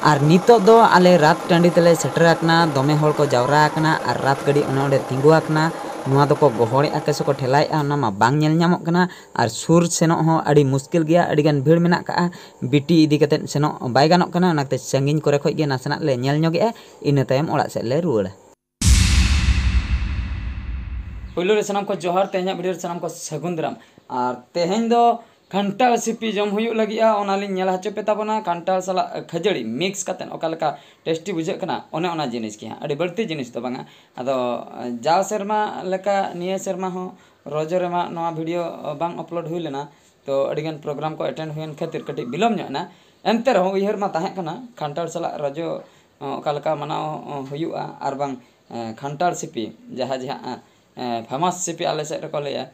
और नितो दो आले रात टाँडी तेले सेटराकना दमे हर को जावराकना और रात गाड़ी ओने तिंगुआकना नुआ दो को गोहड़े केस को ठेलाएआ ओना मा बांग नेल ᱧᱟᱢᱚᱜ ᱠᱟᱱᱟ और सुर सेनो हो अड़ी मुश्किल गया अड़ी गान भीड़ मेना का बिटी इदी कते सेनो बाय गानोक कना ओनाते संगिन करे खoj गे नासना ले नेल ᱧᱚᱜᱮआ इन तायम ओड़ा से ले रुवाड़ा पुलो रे सनाम को जोहार तेहना वीडियो रे सनाम को सगुन दाराम और तेहन दो खान्टाल सिपी जम हुयुग लगिया ओनाली नेल हचो पे ताबोना खान्टाल साला खजड़ी मिक्स कते ओकालका टेस्टी बुझे कना ओने ओना जिनिस की अड़ी बड़ती जिनिस तो बांगा आदो जाव सेरमा लेका निया सेरमा हो रोजो रेमा नवा वीडियो बांग अपलोड हुई लेना तो अड़ीगान प्रोग्राम को अटेंड हुई खातिर कटी बिलम ᱧᱚᱜ एनते रहो उयहर मा ताहे कना खान्टाल साला रोजो ओकालका मनाव हुयुआ आर बांग खान्टाल सिपी जहा जहा फेमस सिपी आले सेट रको लेया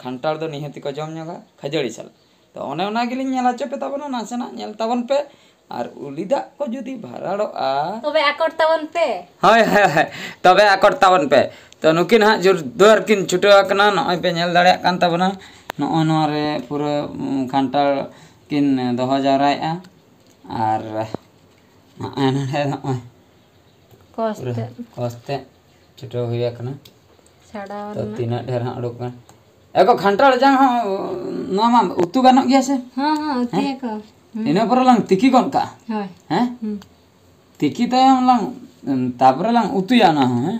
खान्टाल दो निहति को जम ᱧᱚᱜᱟ खजड़ी साल तो ओने ओना गिलिन नेल हचो पे ताबोना नासेना नेल ताबन पे और उलिदा को जुदी भराड़ोआ तबे आकड़ ताबन पे हाय हाय हाय तबे आकड़ ताबन पे तो नुकिन हा जोर दोर किन छुटवा कना नय पे नेल दाड़े कान ताबना नय नोआ रे पूरा खान्टाल किन दोहो जावराएआ और नय नय कोस्ते छुटो हुया कना छाड़ा तो तीना ढेर हा उडुक कना एको खान्टाल जांग हा नोआ मा उतु गानो गया से हां हां उतिया को इना पर लंग तिकी कोन का हाय हैं तिकी तायम लंग तापर लंग उतुया ना हैं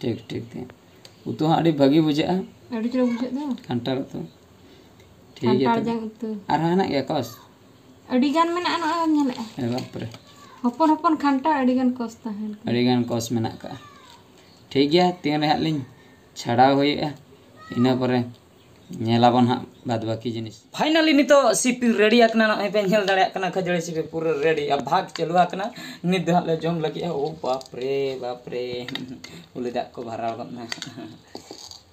ठीक ठीक ठीक उतु हा अड़ी भागी बुझा अड़ी चलो बुझे दो खान्टाल तो ठीक है खान्टाल जांग उतु आर हाना गया कस अड़ी गान मेना ना नेले ए बाप रे हपन हपन खान्टाल अड़ी गान कस ताहेन अड़ी गान कस मेना का ठीक गया तीन रे हालिन छाड़ा होइया इना परे नेलाबन हा बाद बाकी जिनिस फाइनली नितो सिपी रेडी आकना नय पे नेल दाड़े आकना खजड़ी सिपी पूरा रेडी अब भाग चलु आकना निद ले जम लगी ओ बाप रे उलिदा को भराव गना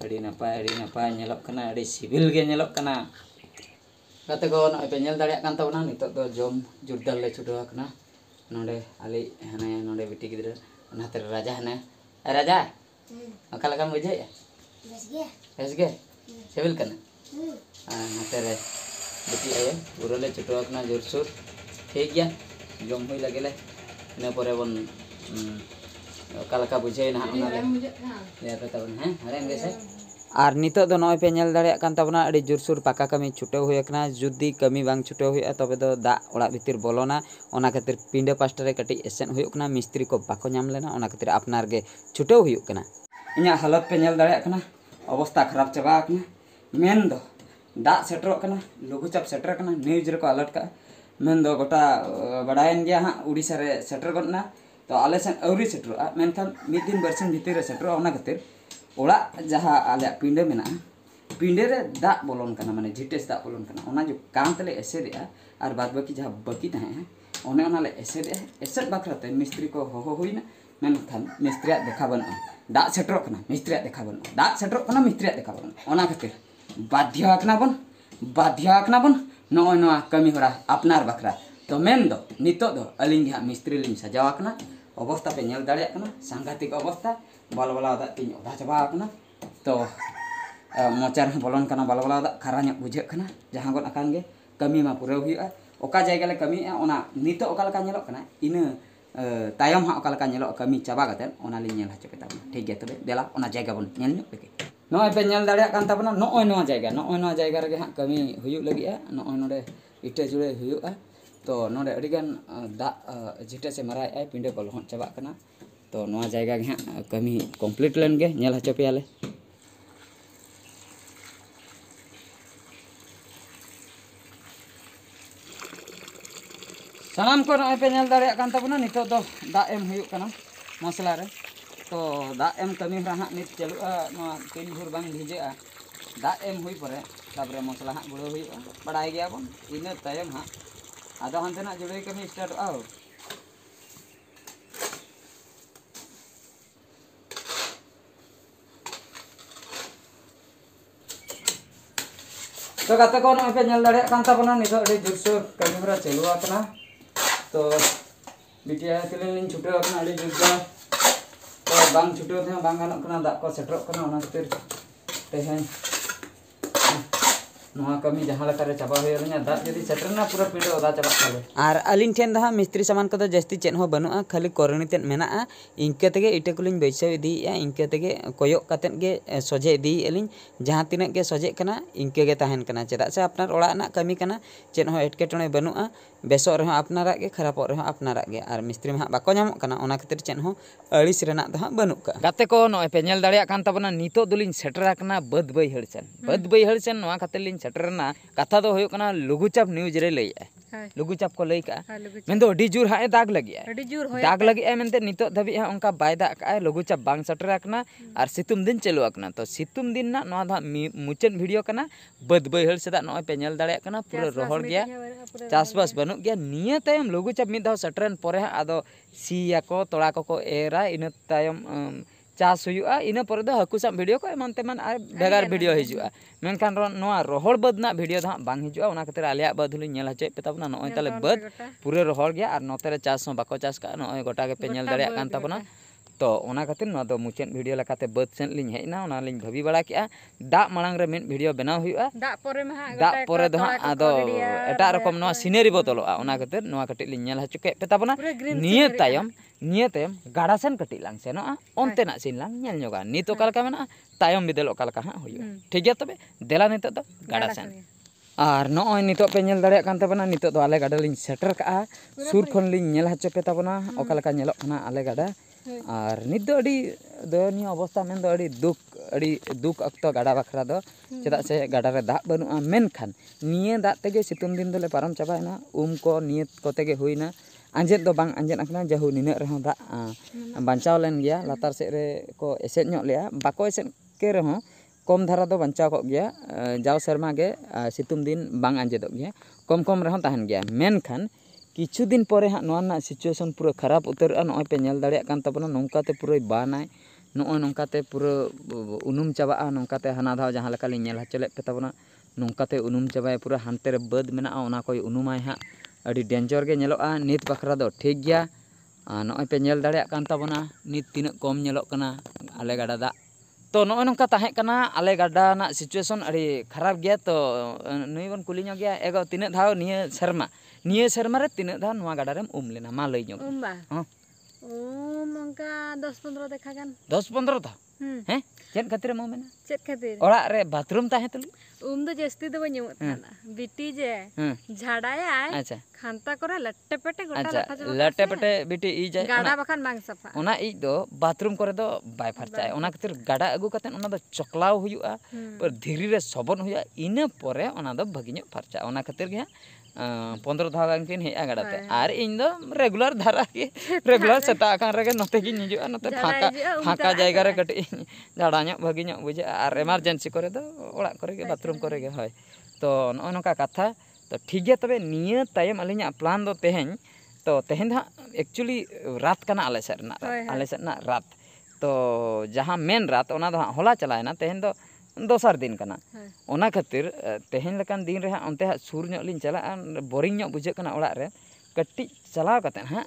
अड़ी नपाय नेलक कना अड़ी सिबिल गे नेलक कना कते को नय पे नेल दाड़े आकन तबना नितो दो जम जुरदार ले छुटो आकना नोडे आली हने नोडे बिटी गिदरा ओनाते राजा हने राजा अकाल का मुझे बस गया सेबिल कना नाते रे बिटी आयो पूरा ले छुटो आकना जोर सोर ठीक गया जम होई लागेले इना परे बन अकाल का बुझे ना ओना ले तो तबन हैं हरेन गेसे और नितो दो नय पे नेल दाड़े कान तबना अड़ी जोरसुर पाका कमी छुटो हुई कना जुदी कमी बांग छुटो हुई तबे दो दा ओड़ा भितर बोलोना ओना खातिर पिंडे पास्टर रे कटी एसेन हुई कना मिस्त्री को बाको नाम लेना ओना खातिर अपनार गे छुटो हुई कना इना हालत पे नेल दाड़े कना अवस्था खराब चबा कना मेन दो दा सेटरो कना लघु चाप सेटर कना न्यूज रे को अलर्ट का मेन दो गोटा बडायन गया हा उड़ीसा रे सेटर गना तो आले सन औरी सेटरो मेनखान मिद दिन बरसन भितर रे सेटरो ओना खातिर ओड़ा जहाँ आले पिंडे मेना पिंडे रे दा बोलन कना माने झिटेस दा बोलन कना ओना जो काम तले एसेरेआ और बाद बाकी जहाँ बाकी ताहे ओने ओना ले एसेरेआ एसेट बाखराते मिस्त्री को होहो हुइना मेनखान मिस्त्रिया देखा बन दा सेटरो कना मिस्त्रिया देखा बन दा सेटरो कना मिस्त्रिया देखा बन ओना खातिर बाध्य आकना बन नय नवा कमी होरा अपनार बखरा तो मेन दो नितो दो अलिंग हा मिस्त्री लिंग सजाव आकना अवस्था पे नेल दाड़े आकना सांघातिक अवस्था बालबला दा तीन ओधा चबा आकना तो मोचार बोलन कना बालबला दा खरा ᱧᱚᱜ बुझे कना जहां गन आकान गे कमी मा पूरा हुइआ ओका जायगा ले कमी ओना नितो ओका लका नेलो कना इना तायम हा ओका लका नेलो कमी चबा कते ओना लि नेल हचो पेता ठीक गे तबे देला ओना जायगा बन नेल ᱧᱚᱜ लगे नय पे नेल दाड़े कान ताबना नय नोआ जायगा रे हा कमी हुयुग लगिआ नय नोडे इटा जुड़े हुयुआ तो नोडे अडिगान दा जिटा से मराय आय पिंडे को लहन चबा कना तो नोआ जायगा गे कमी कंप्लीट लेन गे नेल हचो पेयाले सानाम को नय पे नेल दाड़े कान ताबना नितो दो दा एम हुयुग कना मसला रे तो दा एम कमी रा हा नित चलुआ नोआ तीन भोर बांग भिजेआ दा एम हुई परे ताबरे मसला हा गुड़ो हुयुआ बड़ाय गया बन इना तायम हा आदो हानतेना जुड़े कमी स्टार्ट आओ तो कते को नय पे नेल दाड़े कान ताबना नितो अडी जोरसोर कमी हरा चलुआ कना तो बिटिया तिलिन छुटो कना अडी जोरसोर तो बांग छुटो थे बांग गानोक कना दा को सेटरो कना ओना खातिर तेहेन नोआ कमी जहाँ लेकारे चाबा होयलिना दाग जदि सेटरना पूरा पिंडो ओदा चाबा ताले आर अलिन ठेन दहा मिस्त्री सामान कदो जस्ती चेन हो बनुआ खाली करणी तेन मेनाआ इनके तेगे इटे कुलिन बैसाव इदीया इनके तेगे कोयक कातेन गे सोजे इदी एलिन जहाँ तिनक गे सोजे कना इनके गे ताहेन कना चेदा से अपनार ओड़ा ना कमी कना चेन हो एटकेटणे बनुआ बेसो रह अपनारा गे खराबो रह अपनारा गे आर मिस्त्री मा बाको नामो कना ओना खातिर चेन हो अड़िस रेना दहा बनुका गाते को नय पे नेल दाड़िया कान ताबना नितो दुलिन सेटरा कना बद बैहड़ सेन नोआ खातिर लिन सेटरना कथा दो होयो कना लुगुचाप न्यूज रे लइया लुगुचाप को लई का मेंदो अडी जुर हाए दाग लगिया दाग लगिया मेनते नितो धबी हा उनका बाय दाग का लुगुचाप बांग सेटरा कना आर सितुम दिन चलु आकना तो सितुम दिन ना नोआ दा मुचन वीडियो कना बद बैहड़ सेदा नय पे नेल दाड़िया कना पूरा रोहड़ गया चासबास बनु गया निया तायम लुगुचाप मिद दाव सेटरन परे आदो सिया को तोड़ा को एरा इन तायम चास हुआ इन पर दो हाकु साब वीडियो को एमन तेमन आर बेगार वीडियो हिजुआ मेनखान नोआ रोहड़ बद ना वीडियो दा बांग हिजुआ ओना खातिर आलिया बद हुलिन नेल हचोय पे ताबना नोय ताले बद पूरे रोहड़ गया आर नोते रे चास हो बाको चास का नोय गोटा गे पे नेल दाड़िया कान ताबना तो ओना खातिर नोआ दो मुचेन वीडियो लेकाते बद सेन लिन हेना ओना लिन भाबी बड़ा किया दा मांग रे मेन वीडियो बनाव हुआ दा परे दो आदो एटा रकम नोआ सिनेरी बदलोआ ओना खातिर नोआ कटि लिन नेल हचुके पे ताबना निये तायम गाड़ा सेन कटि लांग सेनोआ ओनते ना सिन लांग नेल ñoगा नित ओकालका मेना तायम बिदल ओकालका हा हुयो ठीक गया तबे देला नित दो गाड़ा सेन आर नोय नित पे नेल दाड़िया कान ताबना नित दो आले गाड़ा लिन सेटर का सुर खन लिन नेल हचो पे ताबना ओकालका नेलो खाना आले गाड़ा और नित दो अड़ी दयनीय अवस्था मेन दो अड़ी दुख अक्तो गाड़ा बखरा दो चेदा से गाड़ा रे दाग बनुआ मेनखान निये दाग तेगे सितुम दिन दोले पारम चाबायना को नियत कोते गे हुइना आंजेद दो बांग आंजेद आकना जहु निने रह दा बांचाव लेन गया लातार से रे को एसेद ᱧᱚᱜ लिया बाको एसेद के रहो कम धारा दो बांचाव को गया जाव शर्मा गे सितुम दिन बांग आंजेद गया कम रह ताहन गया मेनखान किछु दिन परे हा नोआ ना सिचुएशन पूरा खराब उतर नोय पे नेल दाड़िया कान ताबना नोंकाते पूरा बानाय नोय नोंकाते पूरा उनुम चाबा नोंकाते हाना धाव जहां लेका लिन नेल हचले पे ताबना नोंकाते उनुम चाबाय पूरा हानते रे बद मेना ओना कोई उनुमाय हा अड़ी डेंजर के नेलोआ नित बखरा दो ठीक गया नोय पे नेल दाड़िया कान ताबना नित तिना कम नेलोक कना आले गाड़ा दा तो नोय नोंका ताहे कना आले गाड़ा ना सिचुएशन अड़ी खराब गया तो नुई बन कुली ᱧᱚᱜ गया एगो तिना धाव निये शर्मा रे तिना धाव नोआ गाड़ा रेम लेना मा लई ᱧᱚᱜ मंका 10-15 देखा गान 10-15 था हैं चेन खातिर मो मेना चेत खातिर ओड़ा रे बाथरूम ताहे तुली दो जस्ती दो बन बिटी जे झाड़ाया अच्छा खांता करे लट्टे पेटे गोटा अच्छा लट्टे पेटे बिटी ई जाय गाड़ा बखान बांग सफा ओना ई दो बाथरूम करे दो बाय फरचाय ओना खातिर गाड़ा अगु कातेन ओना दो चकलाव हुयुआ पर धीरी रे सबन हुयुआ इना परे ओना दो भागी ᱧᱚᱜ फरचा ओना खातिर गे 15 धाव गान किन हेया गाड़ाते आर इन दो रेगुलर धारा के रेगुलर सेटा कान रे नते गिन हिजुआ नते फाका जायगा रे कटि झाड़ा ᱧᱚᱜ भागी ᱧᱚᱜ बुझे आर इमरजेंसी करे दो ओड़ा करे के बाथरूम करे के होय तो नोय नोका कथा तो ठीक गया तबे निया तायम अलिया प्लान दो तेहेन तो तेहेन दा एक्चुअली रात कना आले सेट ना रात तो जहां मेन रात ओना दो होला चलायना तेहेन दो दोसर दिन कना ओना खातिर तेहेन लकान दिन रे ओनते सुर ᱧᱚᱜ लिन चला बोरिंग ᱧᱚᱜ बुझे कना ओड़ा रे कटि चलाव कते हा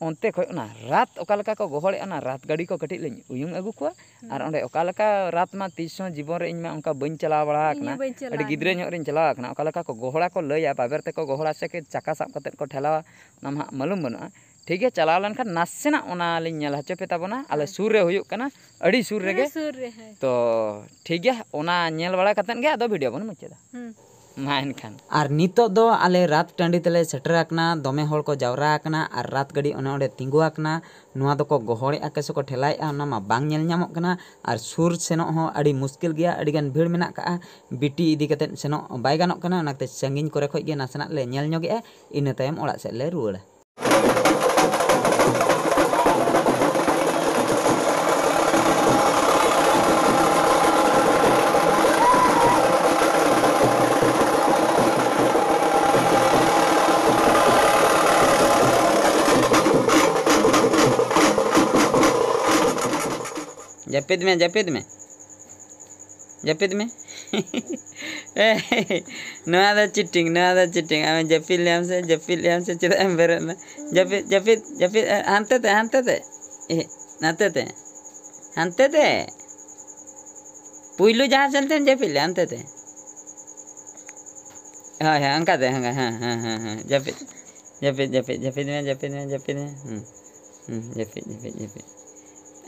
ओनते खय ओना रात ओकालका को गोहळे ओना रात गाड़ी को कटि लिन उयुंग अगु को आर ओंडे ओकालका रात मा तीसो जीवन रे इनमा ओनका बइन चलाव बड़ा कना अडी गिद्रे ᱧᱚᱜ रिन चलाव कना ओकालका को गोहड़ा को लया बाबेर ते को गोहड़ा से के चका साब कते को ठेलावा नाम हा मालूम बनुआ ठीक है चलाव लनखा नासेना ओना लिन नेल हचो पे ताबना आले सुर रे हुयुक कना अडी सुर रे गे तो ठीक है ओना नेल बड़ा कतन गे आदो वीडियो बन मुचेदा माइन खान आर नितो दो आले रात टांडी तले सेटर आकना दमे होल को जावरा आकना आर रात गाड़ी ओने ओंडे तिंगु आकना नुआ दो को गोहळे आके से को ठेलाय ओना मा बांग नेल ᱧᱟᱢᱚᱜ कना आर सुर सेनो हो अडी मुश्किल गया अडी गान भीड़ मेना का बिटी इदी कते सेनो बाय गानोक कना ओनाते संगिन करे खय गे नासना ले नेल ᱧᱚᱜᱮ इना तायम ओड़ा से ले रुवाड़ा जपिद में नवा चिटिंग आम जपिद लियाम से चेदा एम बेरना जपिद हानते पुइलू जहाँ चलते जपिद हानते हाँ हाँ अंका दे हाँ हाँ हाँ हाँ हाँ जपित जपित जपित जपित में जपित में जपित में जपित जपित जपित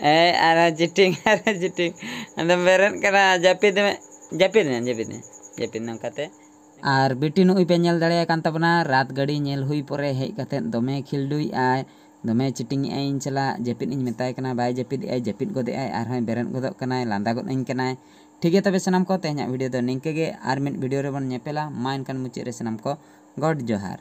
अरे जिटिंग अंदर बेरन करा जपित में जपित में जपित में जपित नंकाते आर बेटी नुई पे नेल दाड़े कान तबना रात गाड़ी नेल हुई परे हेज कते दमे खिलडुई आय दमे चिटिंग आई चला जपित इन मेताय कना बाय जपित आई जपित गोदे आय आर हय बेरन गोदक कनाय लांदा गोद इन कनाय ठीक है तबे सनाम को तेहना वीडियो दो निंके गे आर मिड वीडियो रे बन नेपेला मा इनकान मुचे रे सनाम को गॉड जोहार।